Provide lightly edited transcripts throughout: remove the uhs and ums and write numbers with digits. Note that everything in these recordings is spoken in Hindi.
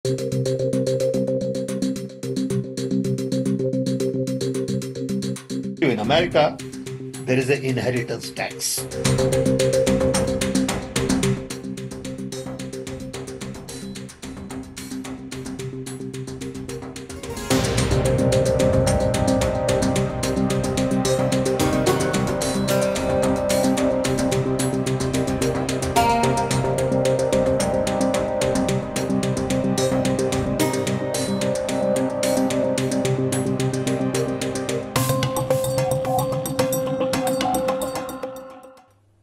In America, there is an inheritance tax.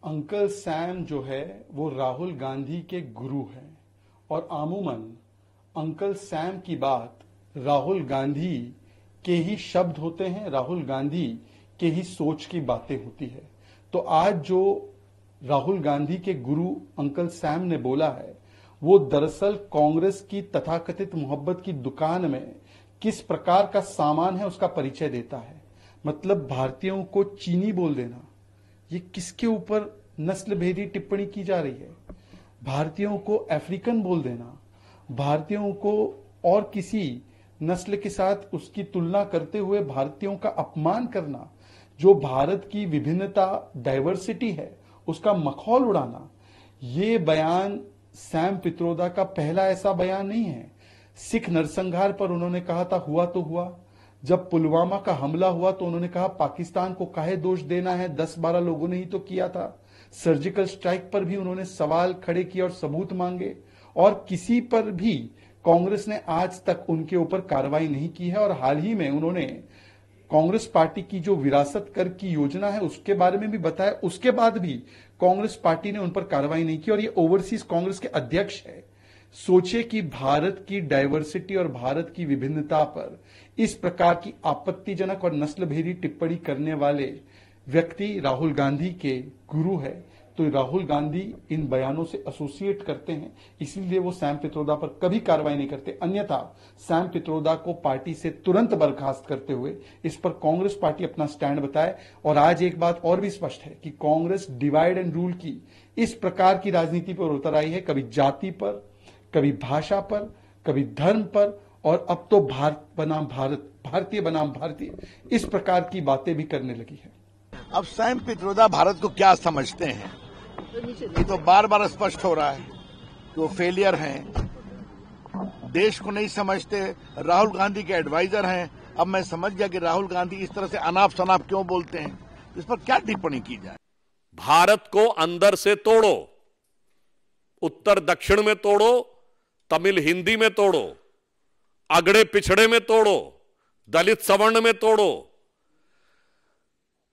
Uncle Sam जो है वो राहुल गांधी के गुरु हैं और आमूमन अंकल सैम की बात राहुल गांधी के ही शब्द होते हैं, राहुल गांधी के ही सोच की बातें होती है। तो आज जो राहुल गांधी के गुरु अंकल सैम ने बोला है वो दरअसल कांग्रेस की तथाकथित मोहब्बत की दुकान में किस प्रकार का सामान है उसका परिचय देता है। मतलब भारतीयों को चीनी बोल देना, ये किसके ऊपर नस्ल भेदी टिप्पणी की जा रही है। भारतीयों को अफ्रीकन बोल देना, भारतीयों को और किसी नस्ल के साथ उसकी तुलना करते हुए भारतीयों का अपमान करना, जो भारत की विभिन्नता डाइवर्सिटी है उसका मखौल उड़ाना, ये बयान सैम पित्रोदा का पहला ऐसा बयान नहीं है। सिख नरसंहार पर उन्होंने कहा था हुआ तो हुआ, जब पुलवामा का हमला हुआ तो उन्होंने कहा पाकिस्तान को काहे दोष देना है, 10-12 लोगों ने ही तो किया था। सर्जिकल स्ट्राइक पर भी उन्होंने सवाल खड़े किए और सबूत मांगे और किसी पर भी कांग्रेस ने आज तक उनके ऊपर कार्रवाई नहीं की है। और हाल ही में उन्होंने कांग्रेस पार्टी की जो विरासत कर की योजना है उसके बारे में भी बताया, उसके बाद भी कांग्रेस पार्टी ने उन पर कार्रवाई नहीं की और ये ओवरसीज कांग्रेस के अध्यक्ष है। सोचे कि भारत की डाइवर्सिटी और भारत की विभिन्नता पर इस प्रकार की आपत्तिजनक और नस्लभेदी टिप्पणी करने वाले व्यक्ति राहुल गांधी के गुरु है, तो राहुल गांधी इन बयानों से एसोसिएट करते हैं, इसीलिए वो सैम पित्रोदा पर कभी कार्रवाई नहीं करते। अन्यथा सैम पित्रोदा को पार्टी से तुरंत बर्खास्त करते हुए इस पर कांग्रेस पार्टी अपना स्टैंड बताए। और आज एक बात और भी स्पष्ट है कि कांग्रेस डिवाइड एंड रूल की इस प्रकार की राजनीति पर उतर आई है, कभी जाति पर, कभी भाषा पर, कभी धर्म पर, और अब तो भारत बनाम भारत, भारतीय बनाम भारतीय, इस प्रकार की बातें भी करने लगी है। अब सैम पित्रोदा भारत को क्या समझते हैं, ये तो बार बार स्पष्ट हो रहा है कि वो फेलियर हैं, देश को नहीं समझते, राहुल गांधी के एडवाइजर हैं। अब मैं समझ गया कि राहुल गांधी इस तरह से अनाप शनाप क्यों बोलते हैं, इस पर क्या टिप्पणी की जाए। भारत को अंदर से तोड़ो, उत्तर दक्षिण में तोड़ो, तमिल हिंदी में तोड़ो, अगड़े पिछड़े में तोड़ो, दलित सवर्ण में तोड़ो,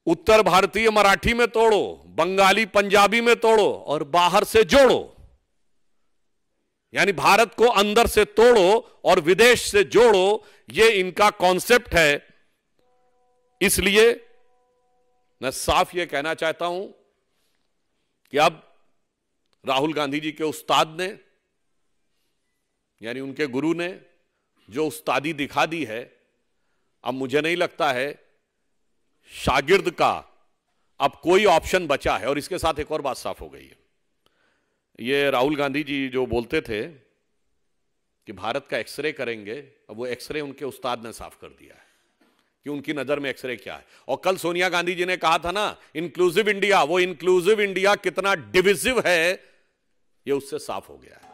उत्तर भारतीय मराठी में तोड़ो, बंगाली पंजाबी में तोड़ो और बाहर से जोड़ो। यानी भारत को अंदर से तोड़ो और विदेश से जोड़ो, ये इनका कॉन्सेप्ट है। इसलिए मैं साफ ये कहना चाहता हूं कि अब राहुल गांधी जी के उस्ताद ने, यानी उनके गुरु ने जो उस्तादी दिखा दी है, अब मुझे नहीं लगता है शागिर्द का अब कोई ऑप्शन बचा है। और इसके साथ एक और बात साफ हो गई है, ये राहुल गांधी जी जो बोलते थे कि भारत का एक्सरे करेंगे, अब वो एक्सरे उनके उस्ताद ने साफ कर दिया है कि उनकी नजर में एक्सरे क्या है। और कल सोनिया गांधी जी ने कहा था ना इंक्लूसिव इंडिया, वो इंक्लूसिव इंडिया कितना डिविजिव है ये उससे साफ हो गया है।